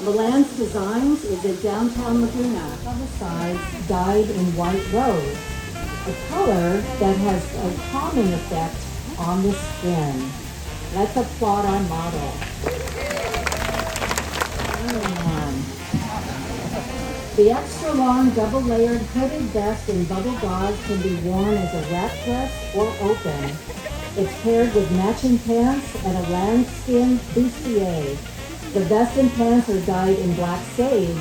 Milan's Designs is in downtown Laguna. On the sides, dyed in white rose, a color that has a calming effect on the skin. Let's applaud our model. The extra long double-layered hooded vest in bubble gauze can be worn as a wrap dress or open. It's paired with matching pants and a lambskin bustier. The vest and pants are dyed in black sage,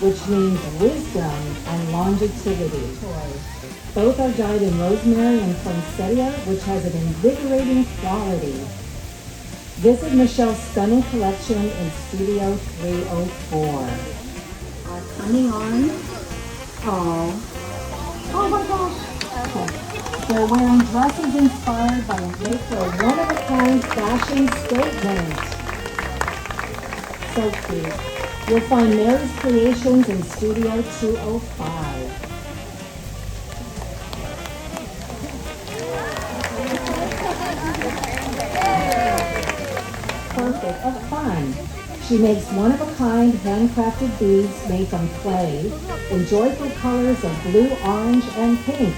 which means wisdom and longevity. Both are dyed in rosemary and poinsettia, which has an invigorating quality. Visit Michelle's stunning collection in Studio 304. Coming on. Oh my gosh. Okay. They're wearing dresses inspired by a one-of-a-kind fashion statement. So cute. You'll find Mary's Creations in Studio 205. Perfect. Oh, fun. She makes one-of-a-kind handcrafted beads made from clay in joyful colors of blue, orange, and pink.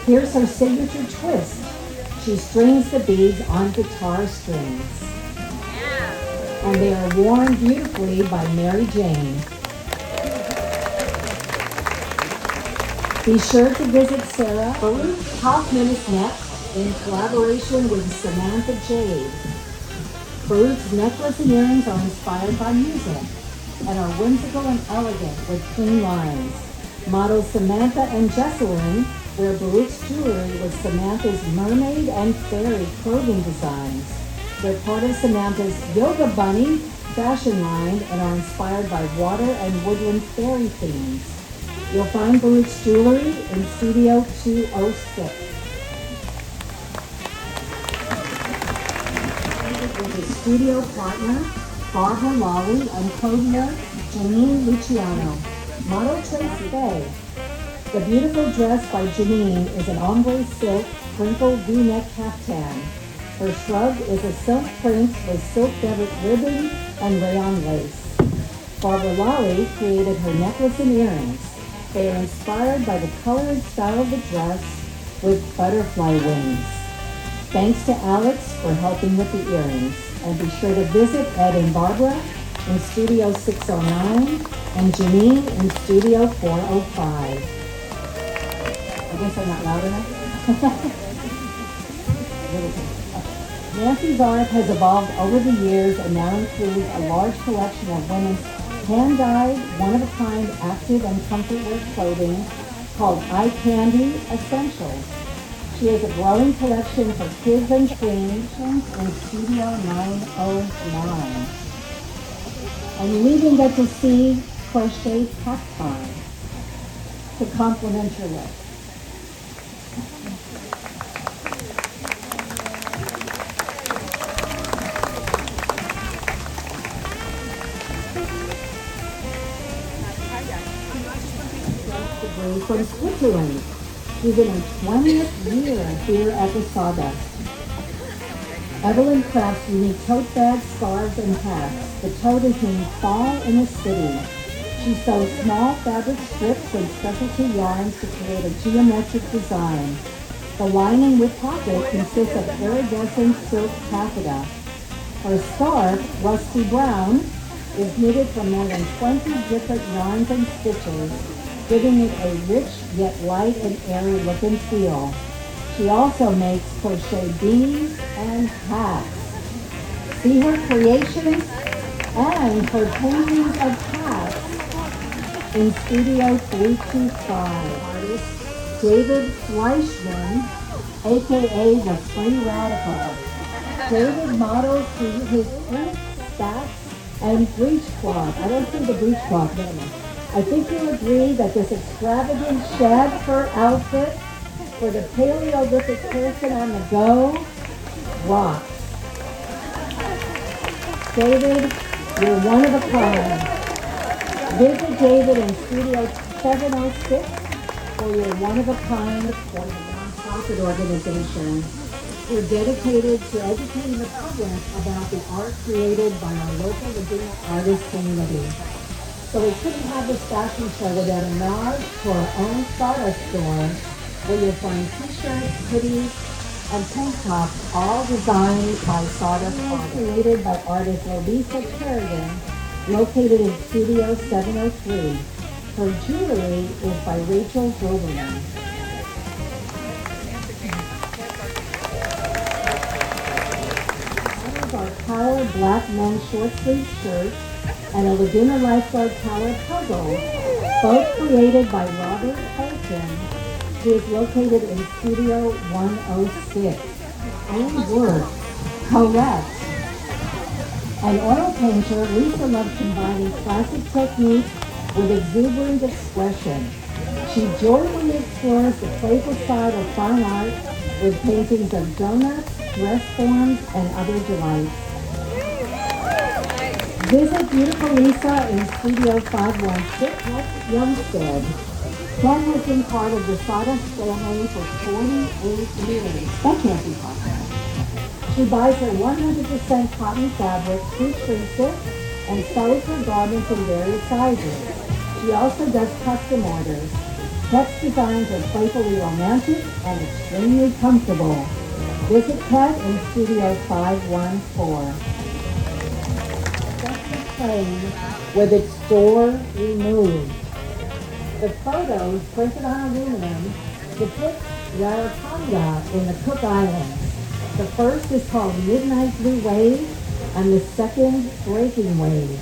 Here's her signature twist. She strings the beads on guitar strings. And they are worn beautifully by Mary Jane. Be sure to visit Sarah Hoffman is next in collaboration with Samantha Jade. Baruch's necklace and earrings are inspired by music and are whimsical and elegant with clean lines. Models Samantha and Jesselyn wear Baruch's jewelry with Samantha's mermaid and fairy clothing designs. They're part of Samantha's Yoga Bunny fashion line and are inspired by water and woodland fairy themes. You'll find Baruch's jewelry in Studio 206. With his studio partner, Barbara Lawley and Claudia Janine Luciano. Model Trace Bay. The beautiful dress by Janine is an ombre silk crinkled V-neck caftan. Her shrug is a silk print with silk velvet ribbon and rayon lace. Barbara Lawley created her necklace and earrings. They are inspired by the color and style of the dress with butterfly wings. Thanks to Alex for helping with the earrings. And be sure to visit Ed and Barbara in Studio 609 and Janine in Studio 405. I guess I'm not loud enough. Nancy's art has evolved over the years and now includes a large collection of women's hand-dyed, one-of-a-kind active and comfort wear clothing called Eye Candy Essentials. She has a growing collection for kids and tweens in Studio 909. And you even get to see crochet cacti to complement your look. From Switzerland. She's in her 20th year here at the Sawdust. Evelyn crafts unique tote bags, scarves, and hats. The tote is named Fall in the City. She sews small fabric strips and specialty yarns to create a geometric design. The lining with pocket consists of iridescent silk taffeta. Her scarf, Rusty Brown, is knitted from more than 20 different yarns and stitches, giving it a rich yet light and airy look and feel. She also makes crochet beanies and hats. See her creations and her paintings of hats in Studio 325. Artist David Fleischman, aka the Free Radical. David models his print, stacks, and breechcloth. I don't see the breechcloth anymore. I think you'll agree that this extravagant shad fur outfit for the Paleolithic person on the go rocks. David, you're one of a kind. Visit David in Studio 706 for your one of a kind for the nonprofit organization. We're dedicated to educating the public about the art created by our local Laguna artist community. So we couldn't have this fashion show without a nod to our own Sawdust store, where you'll find t-shirts, hoodies, and tank tops, all designed by Sawdust artists. Created by artist Lisa Kerrigan, located in Studio 703. Her jewelry is by Rachel Doberman. Our Power Black Men's Short Sleeve shirt and a Laguna Lifeguard Power puzzle, both created by Robert Holton, who is located in Studio 106. Own work, correct. An oil painter, Lisa loves combining classic technique with exuberant expression. She joyfully explores the playful side of fine art with paintings of donuts, dress forms, and other delights. Visit beautiful Lisa in Studio 516, Youngstead. Ken has been part of the Sawdust family for 48 years. That can't be possible. She buys her 100% cotton fabric, pre-shrinks it, and sews her garments in various sizes. She also does custom orders. Ket's designs are playfully romantic and extremely comfortable. Visit Ket in Studio 514. Just the plane with its door removed. The photos, printed on aluminum, depict Rarotonga in the Cook Islands. The first is called Midnight Blue Wave, and the second, Breaking Wave.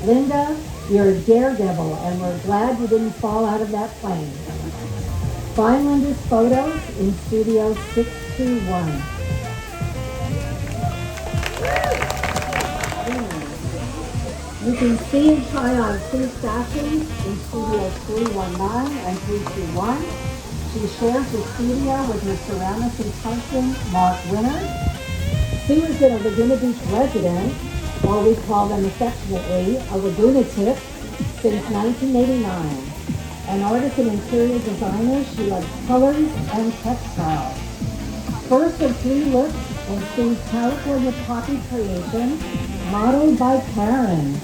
Linda, you're a daredevil, and we're glad you didn't fall out of that plane. Find Linda's photos in Studio 621. You can see and try on Sue's fashions in Studio 319 and 321. She shares the studio with her ceramicist husband, Mark Winner. Sue has been a Laguna Beach resident, or we call them affectionately a Laguna tip, since 1989. An artist and interior designer, she loves colors and textiles. First of 3 looks in Sue's California Poppy creation, modeled by Karen.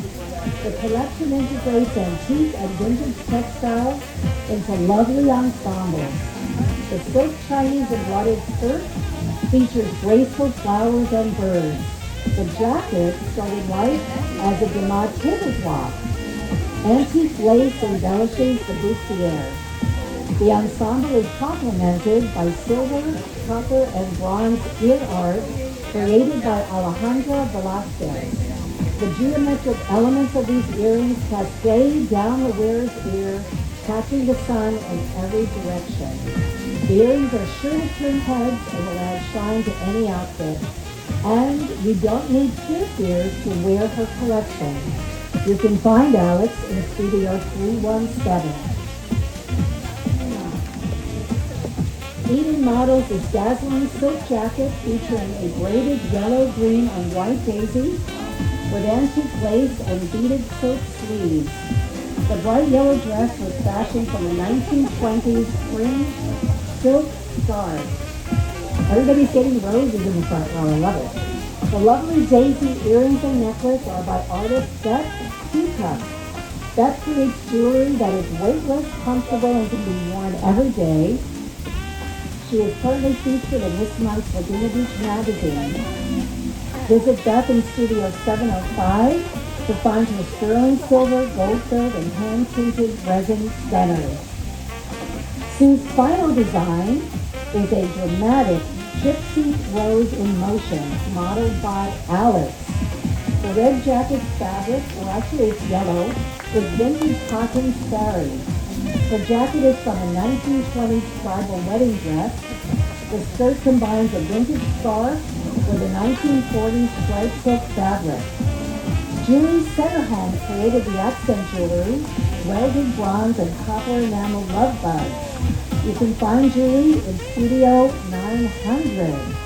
The collection integrates antique and vintage textiles into lovely ensembles. The silk Chinese embroidered skirt features graceful flowers and birds. The jacket started life as a Demod tablecloth. Antique lace embellishes the bustier. The ensemble is complemented by silver, copper, and bronze ear art created by Alejandra Velasquez. The geometric elements of these earrings cascade down the wearer's ear, catching the sun in every direction. The earrings are sure to turn heads and will add shine to any outfit. And you don't need pierced ears to wear her collection. You can find Alex in Studio 317. Eden models this dazzling silk jacket featuring a braided yellow, green, and white daisy with antique lace and beaded silk sleeves. The bright yellow dress was fashioned from the 1920s fringe silk scarf. Everybody's getting roses in the front row. I love it. The lovely daisy earrings and necklace are by artist Beth Teacup. Beth creates jewelry that is weightless, comfortable, and can be worn every day. She is currently featured in this month's Laguna Beach magazine. Visit Beth in Studio 705 to find her sterling silver, gold-filled, and hand-tinted resin centers. Sue's final design is a dramatic gypsy rose in motion, modeled by Alex. The red jacket's fabric, or actually it's yellow, is vintage cotton sari. The jacket is from a 1920s tribal wedding dress. The skirt combines a vintage scarf with a 1940s striped silk fabric. Julie's Center Home created the accent jewelry, welded bronze and copper enamel love buds. You can find Julie in Studio 900.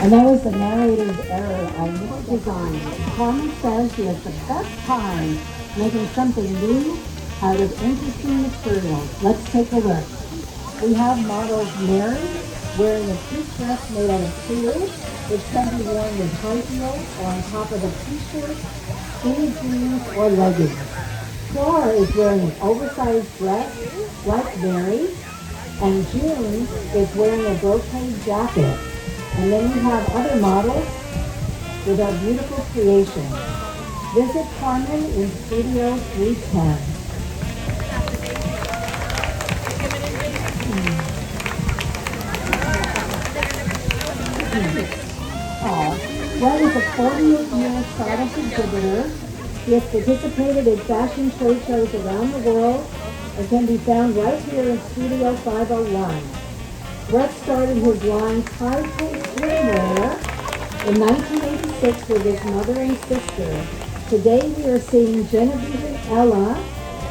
And that was the narrator's error. I misdesigned. Carmen says she has the best time making something new out of interesting materials. Let's take a look. We have models Mary wearing a tweed dress made out of tweed, which can be worn with high heels or on top of a t-shirt, skinny jeans, or leggings. Flora is wearing an oversized dress like Mary, and June is wearing a brocade jacket. And then we have other models with our beautiful creations. Visit Carmen in Studio 310. Well, is a 40-year Sawdust exhibitor. He has participated in fashion trade shows around the world and can be found right here in Studio 501. Brett started his line Tide Swimwear in 1986 with his mother and sister. Today we are seeing Genevieve and Ella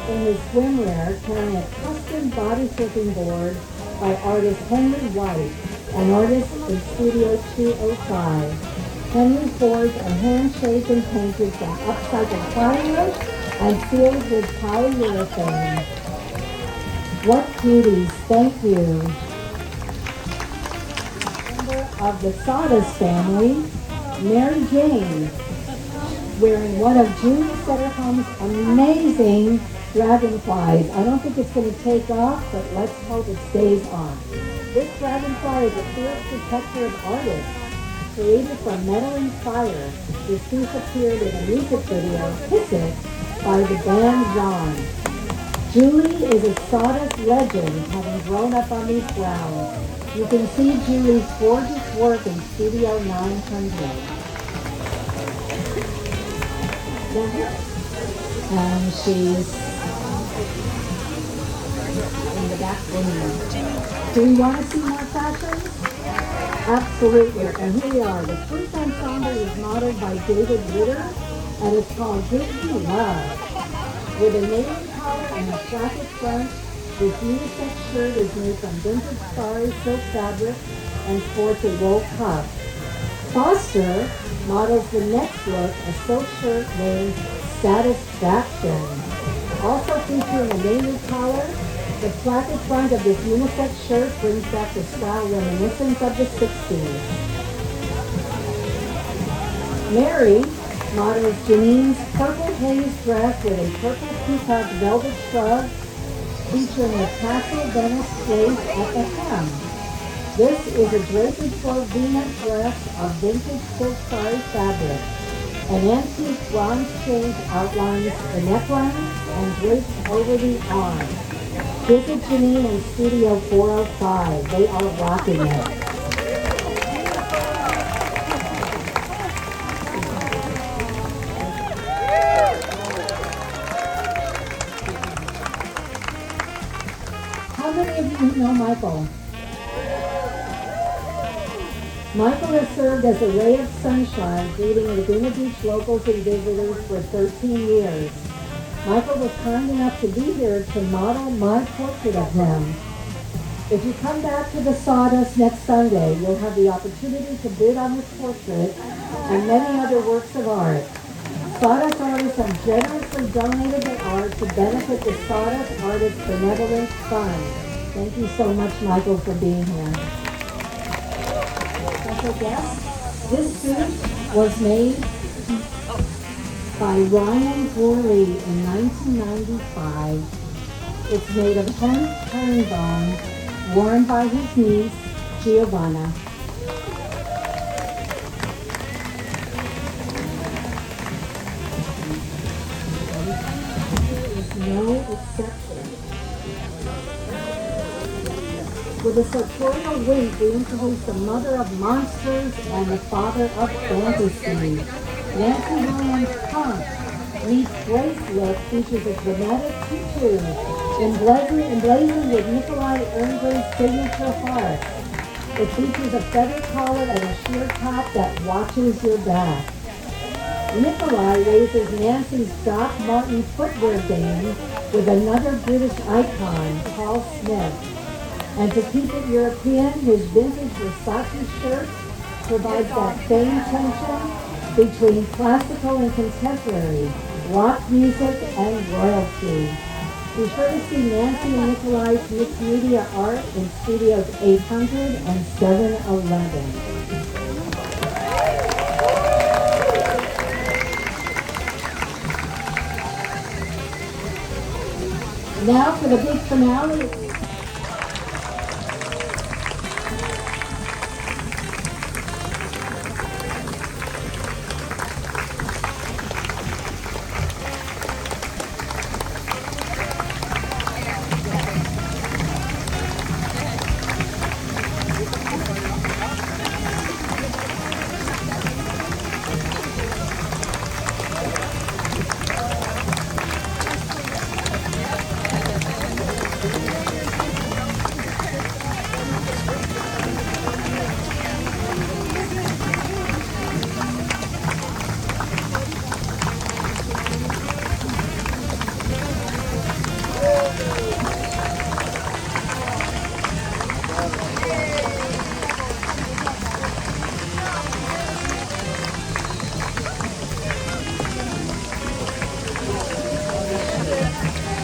in his swimwear carrying a custom body surfing board by artist Henry White, an artist in Studio 205. Henry forged a handshake and painted from upcycled plywood and sealed with polyurethane. What beauties, thank you. Member of the Sawdust family, Mary Jane, wearing one of Julie Setterholm's amazing dragonflies. I don't think it's going to take off, but let's hope it stays on. This dragonfly is a fierce protector of artists. Created from metal and fire, this piece appeared in a music video, Kiss It, by the band John. Julie is a Sawdust legend, having grown up on these grounds. You can see Julie's gorgeous work in Studio 900. And she's in the back room. Do you want to see more fashion? Absolutely. And here we are. The first ensemble is modeled by David Ritter, and it's called Give Me Love. With a navy collar and a flapped front, this unisex shirt is made from vintage starry silk fabric and sports a roll cuff. Foster models the next look, a silk shirt named Satisfaction. Also featuring a navy collar, the flapped front of this unisex shirt brings back the style reminiscent of the 60s. Mary models Janine's purple haze dress with a purple peacock velvet shrug featuring a tassel Venice lace at the hem. This is a draped full V-neck dress of vintage silk starry fabric. An antique bronze chain outlines the neckline and drapes over the arm. Visit Janine in Studio 405. They are rocking it. How many of you know Michael? Michael has served as a ray of sunshine, greeting Laguna Beach locals and visitors for 13 years. Michael was kind enough to be here to model my portrait of him. If you come back to the Sawdust next Sunday, you'll have the opportunity to bid on his portrait and many other works of art. Sawdust artists have generously donated their art to benefit the Sawdust Artists Benevolence Fund. Thank you so much, Michael, for being here. Special guest, this suit was made by Ryan Gorley in 1995. It's made of hemp herringbone, worn by his niece, Giovanna. Is no exception. With a sartorial wink, we introduce the mother of monsters and the father of fantasy. Nancy Williams' punk meets Grace look features a dramatic tutu emblazoned with Nikolai Ernberg's signature heart. It features a feather collar and a sheer top that watches your back. Nikolai raises Nancy's Doc Martin footwear game with another British icon, Paul Smith. And to keep it European, his vintage Versace shirt provides that same tension between classical and contemporary. rock music, and royalty. Be sure to see Nancy and Nikolai's mixed media art in Studios 800 and 711. Now for the big finale.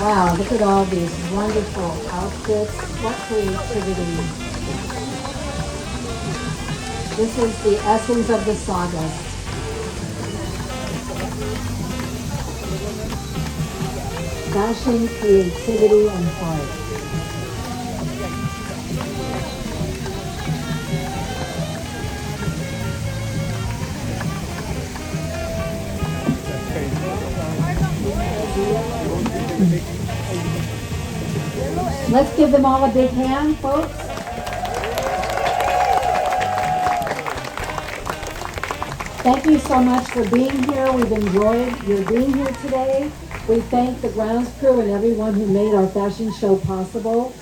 Wow, look at all these wonderful outfits. What creativity. This is the essence of the sawdust. Fashion, creativity, and heart. Let's give them all a big hand, folks. Thank you so much for being here. We've enjoyed your being here today. We thank the grounds crew and everyone who made our fashion show possible.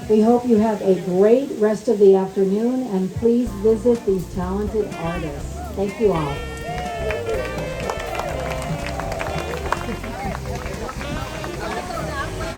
We hope you have a great rest of the afternoon, and please visit these talented artists. Thank you all.